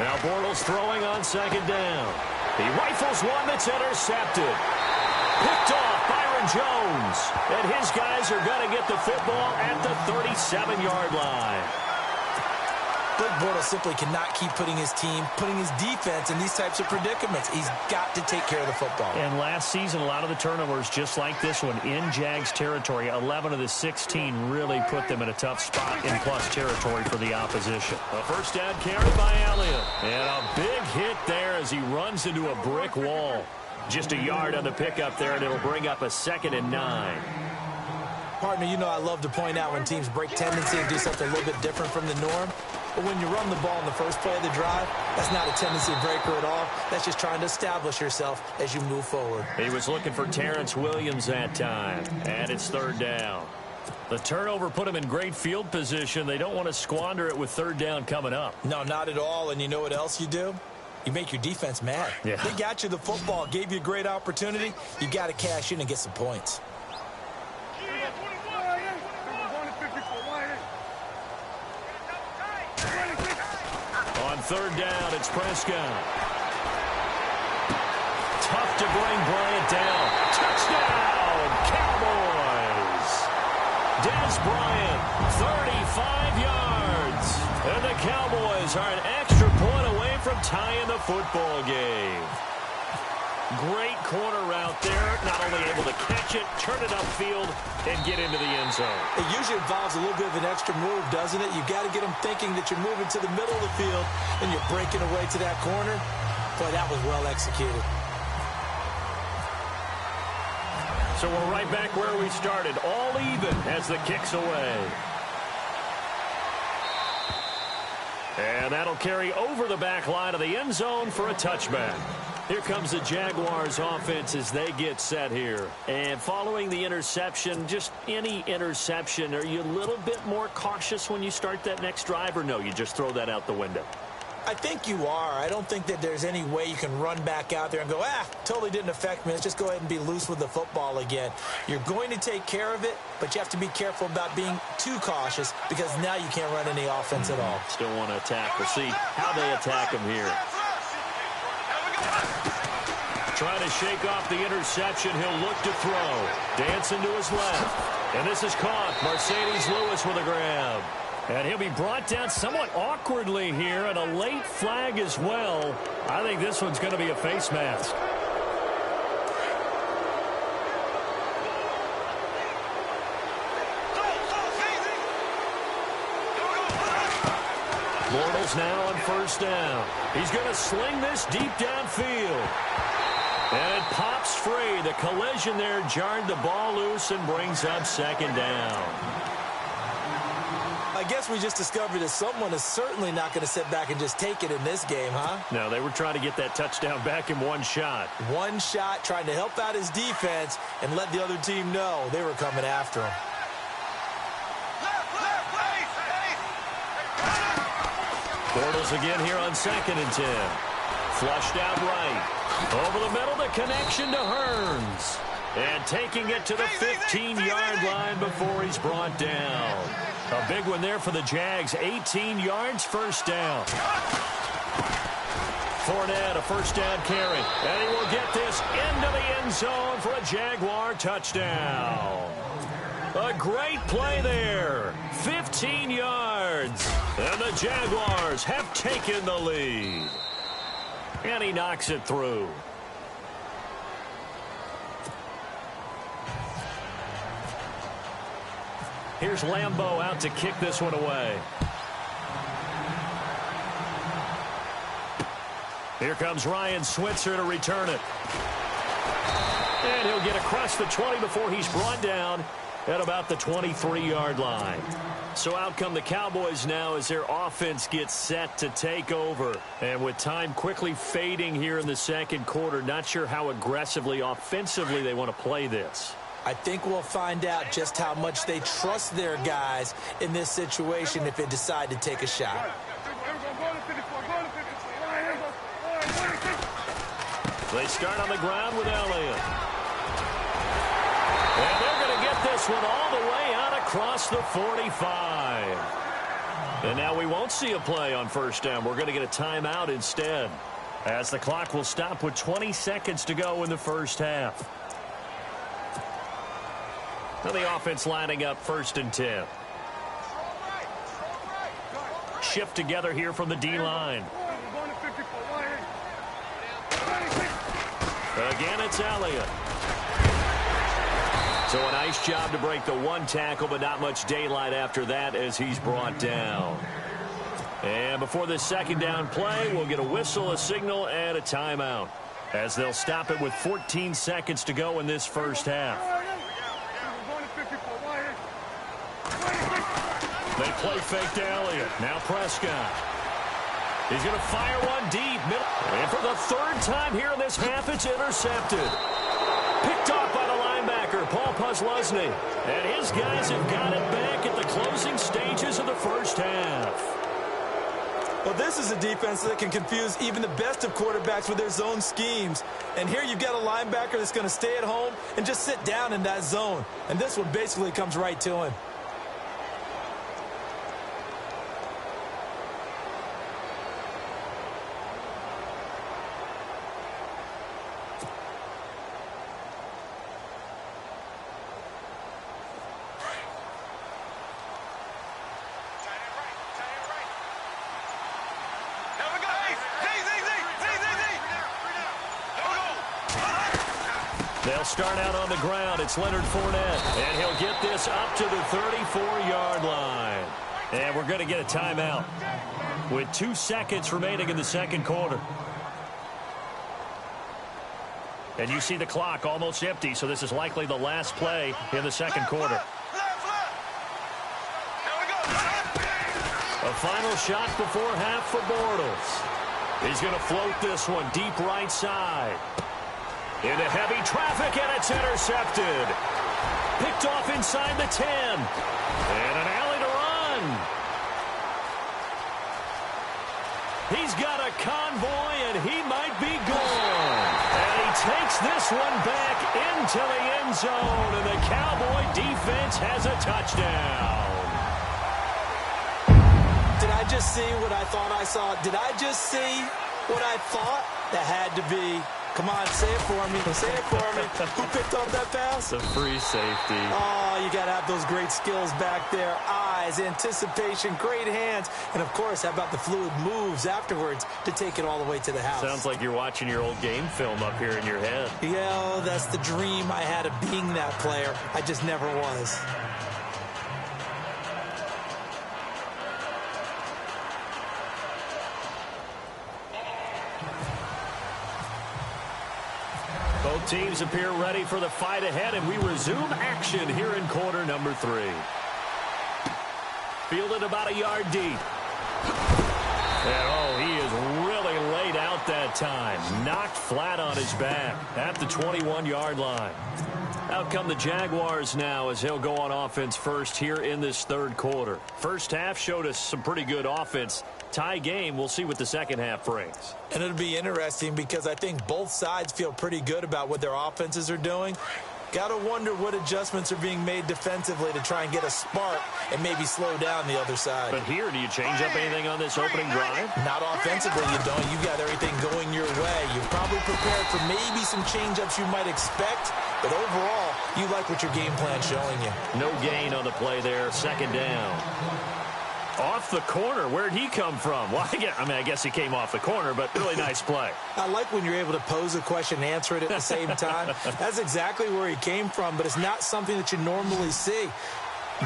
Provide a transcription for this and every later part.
Now Bortles throwing on second down. He rifles one that's intercepted. Picked off Byron Jones. And his guys are going to get the football at the 37-yard line. Blake Bortles simply cannot keep putting his defense in these types of predicaments. He's got to take care of the football. And last season, a lot of the turnovers, just like this one, in Jags territory, 11 of the 16 really put them in a tough spot in plus territory for the opposition. A first down carry by Elliott. And a big hit there as he runs into a brick wall. Just a yard on the pickup there, and it'll bring up a 2nd and 9. Partner, you know I love to point out when teams break tendency and do something a little bit different from the norm. But when you run the ball in the first play of the drive, that's not a tendency breaker at all. That's just trying to establish yourself as you move forward. He was looking for Terrence Williams that time, and it's 3rd down. The turnover put him in great field position. They don't want to squander it with 3rd down coming up. No, not at all. And you know what else you do? You make your defense mad. Yeah. They got you the football, gave you a great opportunity. You got to cash in and get some points. On 3rd down, it's Prescott. Tough to bring Bryant down. Touchdown, Cowboys. Dez Bryant, 35 yards. And the Cowboys are an extra point away from tying the football game. Great corner route there. Not only able to catch it, turn it upfield, and get into the end zone. It usually involves a little bit of an extra move, doesn't it? You've got to get them thinking that you're moving to the middle of the field and you're breaking away to that corner. Boy, that was well executed. So we're right back where we started. All even as the kick's away. And that'll carry over the back line of the end zone for a touchback. Here comes the Jaguars offense as they get set here. And following the interception, just any interception, are you a little bit more cautious when you start that next drive, or no, you just throw that out the window? I think you are. I don't think that there's any way you can run back out there and go, totally didn't affect me. Let's just go ahead and be loose with the football again. You're going to take care of it, but you have to be careful about being too cautious because now you can't run any offense at all. Still want to attack. We'll see how they attack him here. Trying to shake off the interception. He'll look to throw. Dancing to his left. And this is caught. Mercedes Lewis with a grab. And he'll be brought down somewhat awkwardly here, and a late flag as well. I think this one's going to be a face mask. Bortles now on 1st down. He's going to sling this deep downfield. And it pops free. The collision there jarred the ball loose and brings up 2nd down. I guess we just discovered that someone is certainly not going to sit back and just take it in this game, huh? No, they were trying to get that touchdown back in one shot. One shot, trying to help out his defense and let the other team know they were coming after him. Bortles again here on 2nd and 10. Flushed out right. Over the middle, the connection to Hearns. And taking it to the 15-yard line before he's brought down. A big one there for the Jags. 18 yards, 1st down. Fournette, a 1st down carry. And he will get this into the end zone for a Jaguar touchdown. A great play there. 15 yards. And the Jaguars have taken the lead. And he knocks it through. Here's Lambeau out to kick this one away. Here comes Ryan Switzer to return it. And he'll get across the 20 before he's brought down at about the 23-yard line. So out come the Cowboys now as their offense gets set to take over. And with time quickly fading here in the 2nd quarter, not sure how aggressively, offensively they want to play this. I think we'll find out just how much they trust their guys in this situation if they decide to take a shot. They start on the ground with Elliott. And they're going to get this one all the way out across the 45. And now we won't see a play on first down. We're going to get a timeout instead, as the clock will stop with 20 seconds to go in the first half. Now the offense lining up 1st and 10. Shift together here from the D-line. Again, it's Elliott. So a nice job to break the one tackle, but not much daylight after that as he's brought down. And before this second down play, we'll get a whistle, a signal, and a timeout, as they'll stop it with 14 seconds to go in this first half. They play fake to Elliott. Now Prescott. He's going to fire one deep. And for the 3rd time here in this half, it's intercepted. Picked off by the linebacker, Paul Posluszny. And his guys have got it back at the closing stages of the first half. Well, this is a defense that can confuse even the best of quarterbacks with their zone schemes. And here you've got a linebacker that's going to stay at home and just sit down in that zone. And this one basically comes right to him. They'll start out on the ground. It's Leonard Fournette, and he'll get this up to the 34-yard line. And we're going to get a timeout with 2 seconds remaining in the second quarter. And you see the clock almost empty, so this is likely the last play in the second quarter. A final shot before half for Bortles. He's going to float this one deep right side. Into heavy traffic, and it's intercepted. Picked off inside the 10. And an alley to run. He's got a convoy, and he might be gone. And he takes this one back into the end zone, and the Cowboy defense has a touchdown. Did I just see what I thought I saw? Did I just see what I thought? That had to be. Come on, say it for me. Say it for me. Who picked up that pass? The free safety. Oh, you got to have those great skills back there. Eyes, anticipation, great hands. And, of course, how about the fluid moves afterwards to take it all the way to the house? Sounds like you're watching your old game film up here in your head. Yeah, that's the dream I had of being that player. I just never was. Both teams appear ready for the fight ahead, and we resume action here in quarter number 3. Fielded about a yard deep. And, oh, he is really laid out that time. Knocked flat on his back at the 21-yard line. Out come the Jaguars now as he'll go on offense first here in this third quarter. First half showed us some pretty good offense. Tie game, we'll see what the second half brings. And it'll be interesting because I think both sides feel pretty good about what their offenses are doing. Got to wonder what adjustments are being made defensively to try and get a spark and maybe slow down the other side. But here, do you change up anything on this opening drive? Not offensively, you don't. You got everything going your way. You're probably prepared for maybe some change-ups you might expect, but overall, you like what your game plan's showing you. No gain on the play there. Second down. Off the corner. Where'd he come from? Well, I guess he came off the corner, but really nice play. I like when you're able to pose a question and answer it at the same time. That's exactly where he came from, but it's not something that you normally see.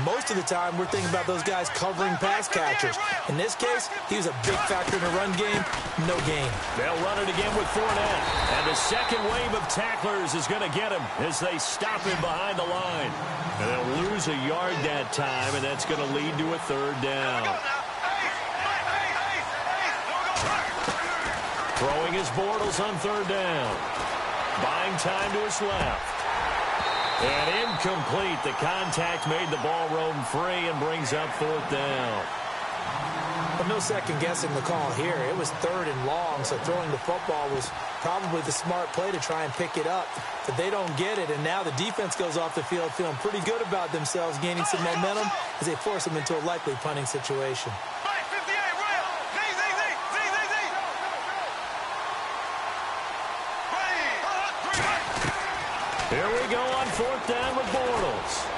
Most of the time, we're thinking about those guys covering pass catchers. In this case, he was a big factor in the run game. No gain. They'll run it again with Fournette. And the second wave of tacklers is going to get him as they stop him behind the line. And they'll lose a yard that time, and that's going to lead to a third down. Throwing his Bortles on third down. Buying time to his left. And incomplete. The contact made the ball roam free and brings up fourth down. But no second guessing the call here. It was third and long, so throwing the football was probably the smart play to try and pick it up. But they don't get it, and now the defense goes off the field feeling pretty good about themselves, gaining some momentum as they force them into a likely punting situation. Here we go on 4th down with Bortles.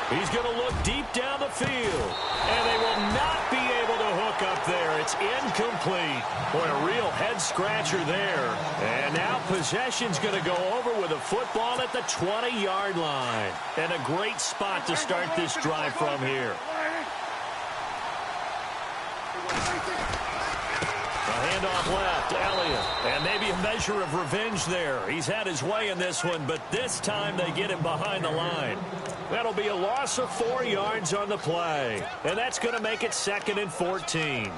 He's going to look deep down the field. And they will not be able to hook up there. It's incomplete. Boy, a real head-scratcher there. And now possession's going to go over with a football at the 20-yard line. And a great spot to start this drive from here. A handoff left, Elliott. And maybe a measure of revenge there. He's had his way in this one, but this time they get him behind the line. That'll be a loss of 4 yards on the play. And that's going to make it 2nd and 14.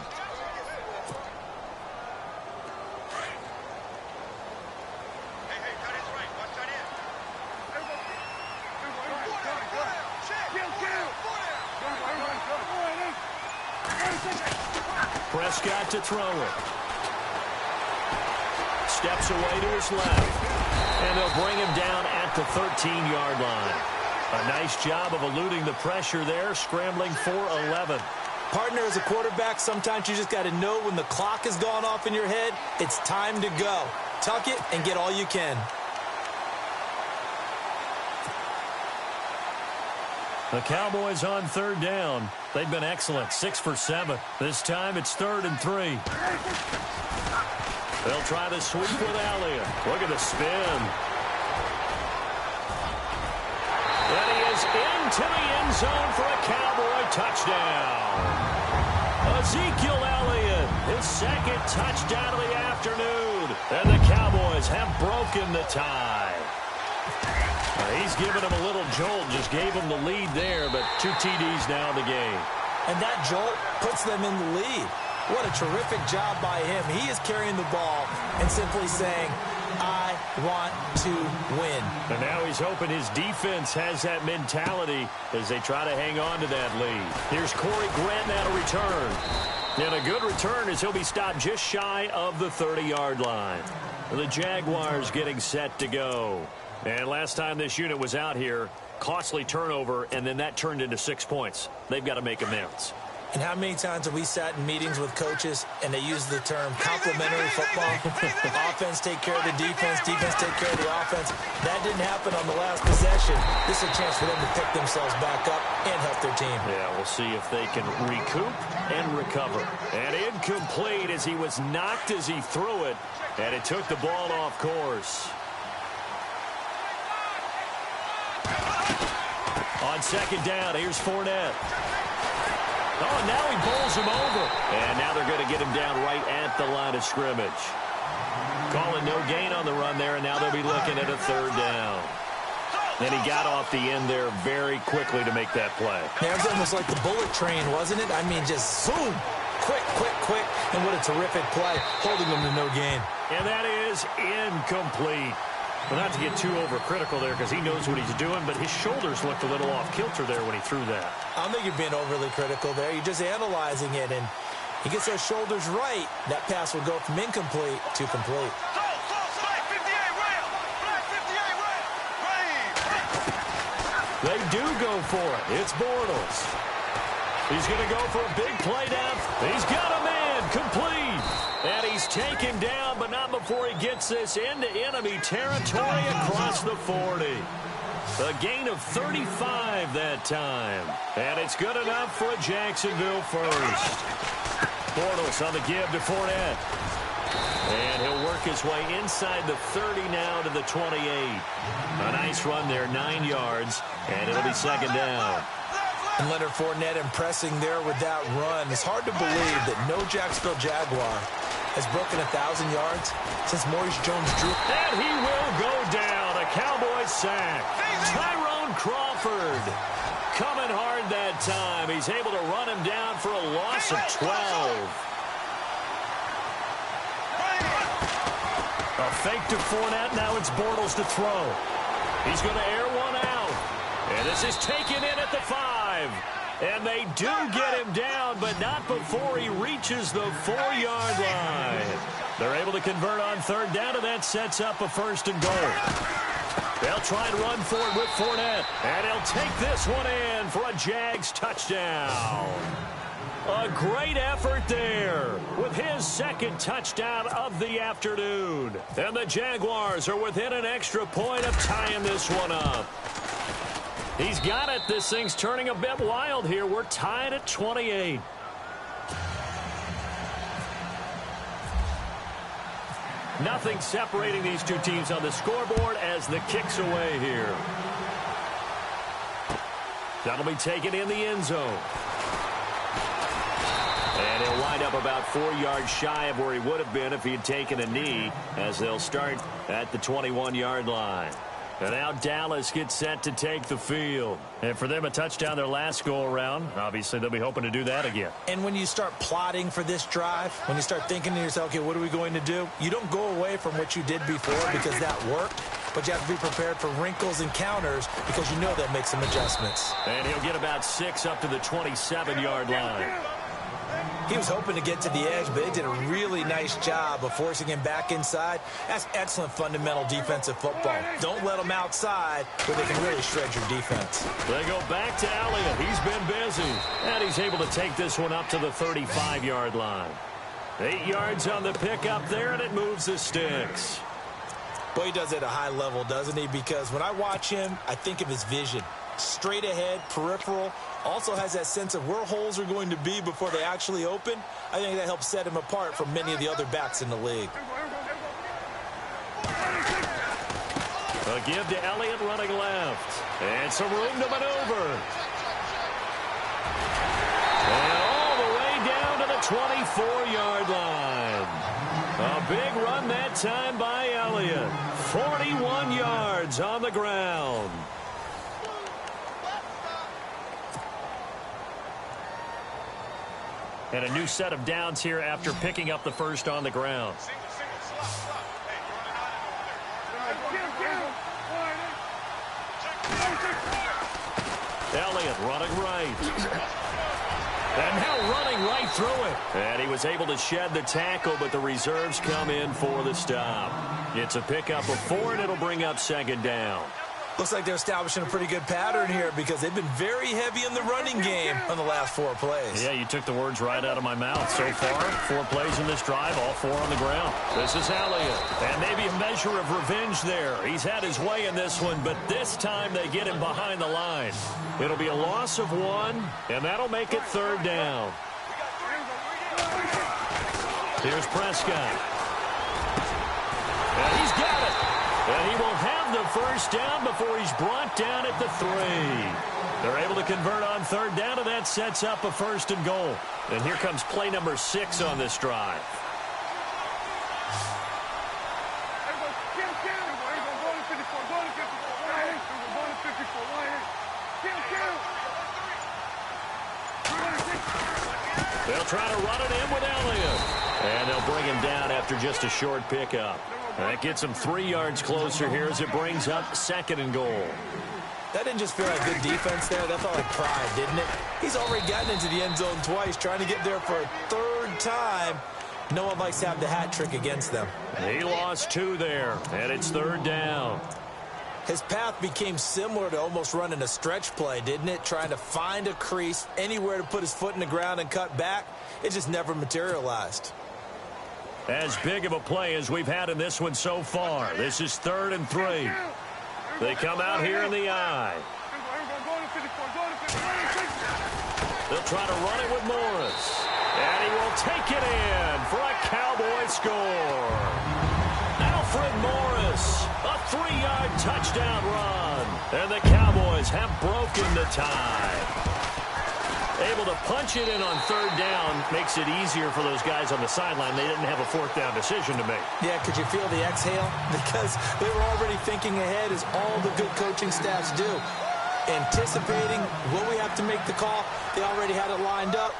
Prescott to throw it. Steps away to his left. And they'll bring him down at the 13-yard line. A nice job of eluding the pressure there, scrambling for 11. Partner, as a quarterback, sometimes you just got to know when the clock has gone off in your head, it's time to go. Tuck it and get all you can. The Cowboys on 3rd down. They've been excellent, 6 for 7. This time it's 3rd and 3. They'll try the sweep with Elliott. Look at the spin. And he is into the end zone for a Cowboy touchdown. Ezekiel Elliott, his 2nd touchdown of the afternoon. And the Cowboys have broken the tie. He's given him a little jolt, just gave him the lead there, but 2 TDs now in the game. And that jolt puts them in the lead. What a terrific job by him. He is carrying the ball and simply saying, I want to win. And now he's hoping his defense has that mentality as they try to hang on to that lead. Here's Corey Grant now to return. And a good return as he'll be stopped just shy of the 30-yard line. The Jaguars getting set to go. And last time this unit was out here, costly turnover, and then that turned into 6 points. They've got to make amends. And how many times have we sat in meetings with coaches and they use the term complementary football? Offense take care of the defense, defense take care of the offense. That didn't happen on the last possession. This is a chance for them to pick themselves back up and help their team. Yeah, we'll see if they can recoup and recover. And incomplete as he was knocked as he threw it, and it took the ball off course. On 2nd down, here's Fournette. Oh, now he bowls him over. And now they're going to get him down right at the line of scrimmage. Calling no gain on the run there, and now they'll be looking at a 3rd down. And he got off the end there very quickly to make that play. Yeah, it was almost like the bullet train, wasn't it? I mean, just zoom. Quick, quick, quick. And what a terrific play, holding him to no gain. And that is incomplete. Well, not to get too overcritical there because he knows what he's doing, but his shoulders looked a little off kilter there when he threw that. I don't think you're being overly critical there. You're just analyzing it, and he gets those shoulders right. That pass will go from incomplete to complete. They do go for it. It's Bortles. He's going to go for a big play down. He's got a man complete. And he's taken down, but not before he gets this into enemy territory across the 40. A gain of 35 that time. And it's good enough for a Jacksonville first. Bortles on the give to Fournette. And he'll work his way inside the 30 now to the 28. A nice run there, 9 yards, and it'll be 2nd down. And Leonard Fournette impressing there with that run. It's hard to believe that no Jacksonville Jaguar has broken 1,000 yards since Maurice Jones-Drew. And he will go down. A Cowboys sack. Tyrone Crawford coming hard that time. He's able to run him down for a loss of 12. A fake to Fournette. Now it's Bortles to throw. He's going to air one out. And this is taken in at the 5. And they do get him down, but not before he reaches the 4-yard line. They're able to convert on 3rd down, and that sets up a 1st and goal. They'll try and run for it with Fournette. And he'll take this one in for a Jags touchdown. A great effort there with his his second touchdown of the afternoon. And the Jaguars are within an extra point of tying this one up. He's got it. This thing's turning a bit wild here. We're tied at 28. Nothing separating these two teams on the scoreboard as the kick's away here. That'll be taken in the end zone. And he'll wind up about 4 yards shy of where he would have been if he had taken a knee, as they'll start at the 21-yard line. And now Dallas gets set to take the field. And for them, a touchdown their last go-around. Obviously, they'll be hoping to do that again. And when you start plotting for this drive, when you start thinking to yourself, okay, what are we going to do? You don't go away from what you did before because that worked. But you have to be prepared for wrinkles and counters because you know they'll make some adjustments. And he'll get about 6 up to the 27-yard line. He was hoping to get to the edge, but they did a really nice job of forcing him back inside. That's excellent fundamental defensive football. Don't let them outside where they can really shred your defense. They go back to Elliott. He's been busy. And he's able to take this one up to the 35-yard line. 8 yards on the pickup there, and it moves the sticks. Boy, he does it at a high level, doesn't he? Because when I watch him, I think of his vision. Straight ahead, peripheral, also has that sense of where holes are going to be before they actually open. I think that helps set him apart from many of the other backs in the league. A give to Elliott running left. And some room to maneuver. And all the way down to the 24-yard line. A big run that time by Elliott. 41 yards on the ground. And a new set of downs here after picking up the first on the ground. Elliott running right. And now running right through it. And he was able to shed the tackle, but the reserves come in for the stop. It's a pickup of 4, and it'll bring up second down. Looks like they're establishing a pretty good pattern here because they've been very heavy in the running game on the last 4 plays. Yeah, you took the words right out of my mouth. So far, 4 plays in this drive, all 4 on the ground. This is Elliott. And maybe a measure of revenge there. He's had his way in this one, but this time they get him behind the line. It'll be a loss of 1, and that'll make it third down. Here's Prescott. And he's got it. And he will have the first down before he's brought down at the 3. They're able to convert on third down, and that sets up a 1st and goal. And here comes play number 6 on this drive. They'll try to run it in with Elliott. And they'll bring him down after just a short pickup. That gets him 3 yards closer here as it brings up 2nd and goal. That didn't just feel like good defense there. That felt like pride, didn't it? He's already gotten into the end zone twice, trying to get there for a 3rd time. No one likes to have the hat trick against them. He lost 2 there, and it's 3rd down. His path became similar to almost running a stretch play, didn't it? Trying to find a crease, anywhere to put his foot in the ground and cut back. It just never materialized. As big of a play as we've had in this one so far. This is 3rd and 3. They come out here in the eye. They'll try to run it with Morris. And he will take it in for a Cowboy score. Alfred Morris, a 3-yard touchdown run. And the Cowboys have broken the tie. Able to punch it in on 3rd down makes it easier for those guys on the sideline. They didn't have a 4th down decision to make. Yeah, could you feel the exhale? Because they were already thinking ahead, as all the good coaching staffs do. Anticipating, will we have to make the call? They already had it lined up.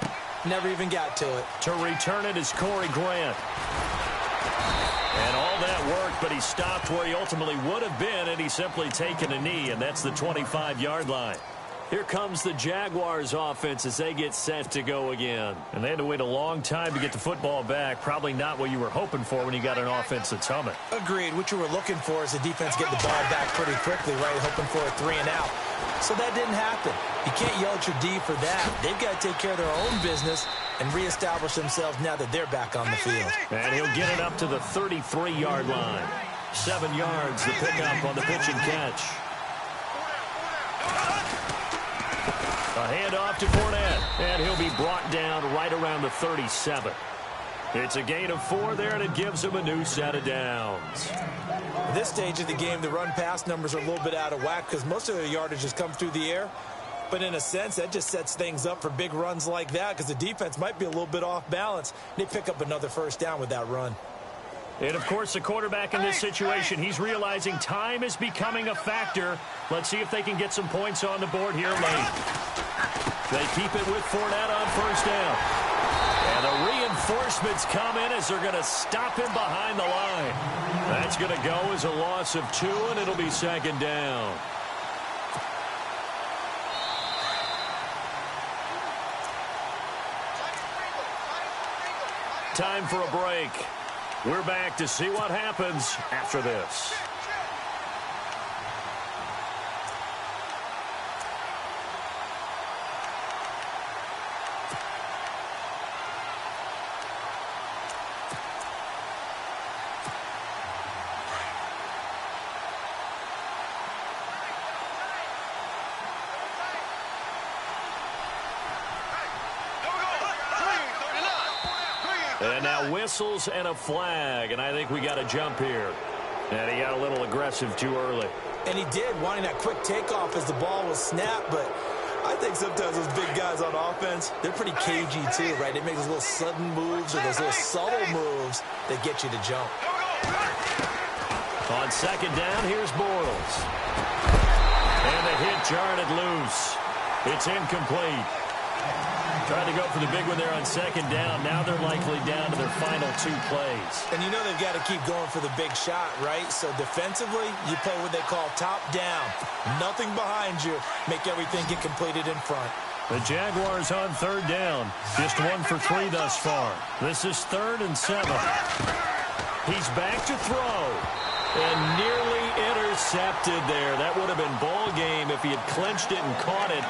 Never even got to it. To return it is Corey Grant. And all that worked, but he stopped where he ultimately would have been, and he's simply taken a knee, and that's the 25-yard line. Here comes the Jaguars offense as they get set to go again. And they had to wait a long time to get the football back. Probably not what you were hoping for when you got an offense that's humming. Agreed. What you were looking for is the defense getting the ball back pretty quickly, right? Hoping for a 3 and out. So that didn't happen. You can't yell at your D for that. They've got to take care of their own business and reestablish themselves now that they're back on the field. And he'll get it up to the 33-yard line. 7 yards the pickup on the pitch and catch. A handoff to Fournette, and he'll be brought down right around the 37. It's a gain of 4 there, and it gives him a new set of downs. At this stage of the game, the run-pass numbers are a little bit out of whack because most of their yardage has come through the air. But in a sense, that just sets things up for big runs like that because the defense might be a little bit off balance. They pick up another first down with that run. And, of course, the quarterback in this situation, he's realizing time is becoming a factor. Let's see if they can get some points on the board here late. They keep it with Fournette on first down. And the reinforcements come in as they're going to stop him behind the line. That's going to go as a loss of 2, and it'll be second down. Time for a break. We're back to see what happens after this. And now whistles and a flag, and I think we got a jump here. And he got a little aggressive too early. And he did, wanting that quick takeoff as the ball was snapped, but I think sometimes those big guys on offense, they're pretty cagey too, right? They make those little sudden moves or those little subtle moves that get you to jump. On second down, here's Bortles. And the hit jarred it loose. It's incomplete. Trying to go for the big one there on second down. Now they're likely down to their final 2 plays. And you know they've got to keep going for the big shot, right? So defensively, you play what they call top down. Nothing behind you. Make everything get completed in front. The Jaguars on third down. Just 1 for 3 thus far. This is 3rd and 7. He's back to throw. And nearly intercepted there. That would have been ball game if he had clinched it and caught it.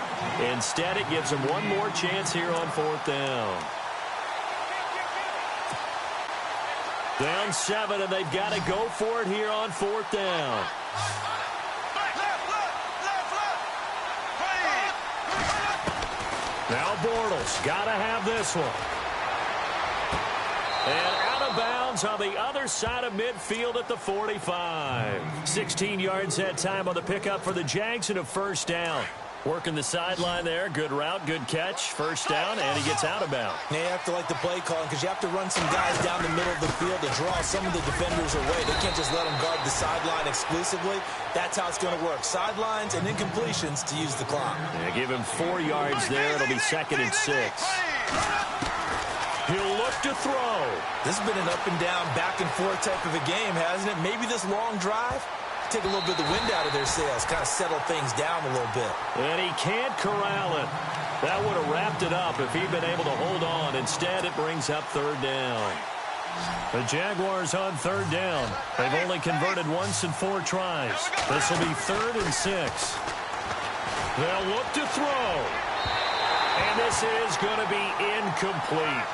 Instead, it gives him one more chance here on 4th down. Down 7, and they've got to go for it here on 4th down. Now Bortles got to have this one. And out of bounds on the other side of midfield at the 45. 16 yards that time on the pickup for the Jags and a first down. Working the sideline there. Good route, good catch. First down, and he gets out of bounds. Now you have to like the play calling because you have to run some guys down the middle of the field to draw some of the defenders away. They can't just let them guard the sideline exclusively. That's how it's going to work. Sidelines and incompletions to use the clock. Yeah, give him 4 yards there. It'll be 2nd and 6. He'll look to throw. This has been an up and down, back and forth type of a game, hasn't it? Maybe this long drive, take a little bit of the wind out of their sails, kind of settle things down a little bit. And he can't corral it. That would have wrapped it up if he'd been able to hold on. Instead, it brings up 3rd down. The Jaguars on 3rd down. They've only converted once in 4 tries. This will be 3rd and 6. They'll look to throw. And this is going to be incomplete.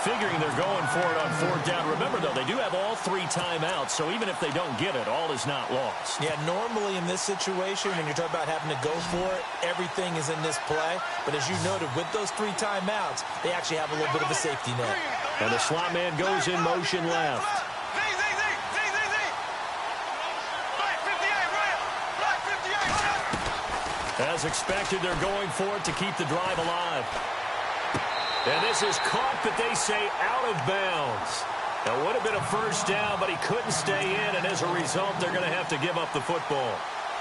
Figuring they're going for it on 4th down. Remember, though, they do have all 3 timeouts, so even if they don't get it, all is not lost. Yeah, normally in this situation, when you're talking about having to go for it, everything is in this play. But as you noted, with those 3 timeouts, they actually have a little bit of a safety net. And the slot man goes in motion left. As expected, they're going for it to keep the drive alive. And this is caught, but they say out of bounds. It would have been a first down, but he couldn't stay in, and as a result, they're going to have to give up the football.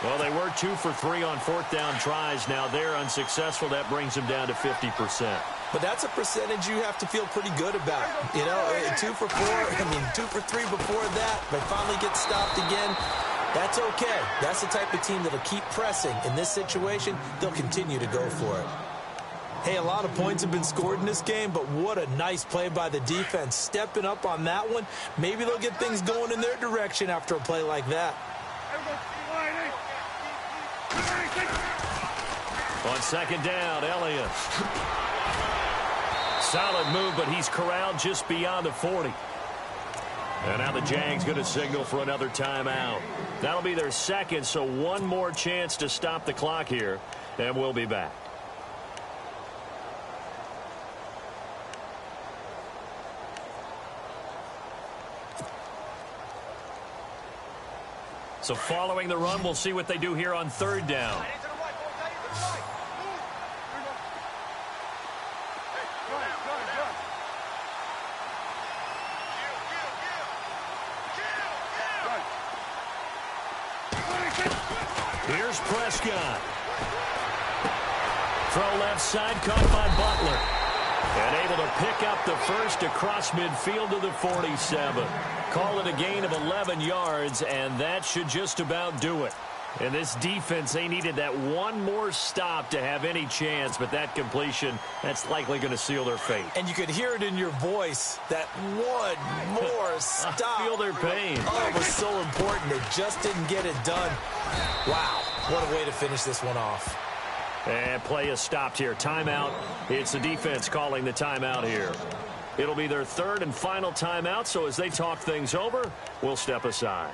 Well, they were 2 for 3 on 4th down tries. Now they're unsuccessful. That brings them down to 50%. But that's a percentage you have to feel pretty good about. You know, 2 for 2 for 3 before that. They finally get stopped again. That's okay. That's the type of team that'll keep pressing. In this situation, they'll continue to go for it. Hey, a lot of points have been scored in this game, but what a nice play by the defense. Stepping up on that one, maybe they'll get things going in their direction after a play like that. On second down, Elliott. Solid move, but he's corralled just beyond the 40. And now the Jags going to signal for another timeout. That'll be their second, so one more chance to stop the clock here, and we'll be back. So following the run, we'll see what they do here on third down. Here's Prescott. Throw left side, caught by Butler. And able to pick up the first across midfield to the 47. Call it a gain of 11 yards, and that should just about do it. And this defense, they needed that one more stop to have any chance, but that completion, that's likely going to seal their fate. And you could hear it in your voice, that one more stop. I feel their pain. Oh, it was so important. They just didn't get it done. Wow, what a way to finish this one off. And play is stopped here. Timeout. It's the defense calling the timeout here. It'll be their third and final timeout, so as they talk things over, we'll step aside.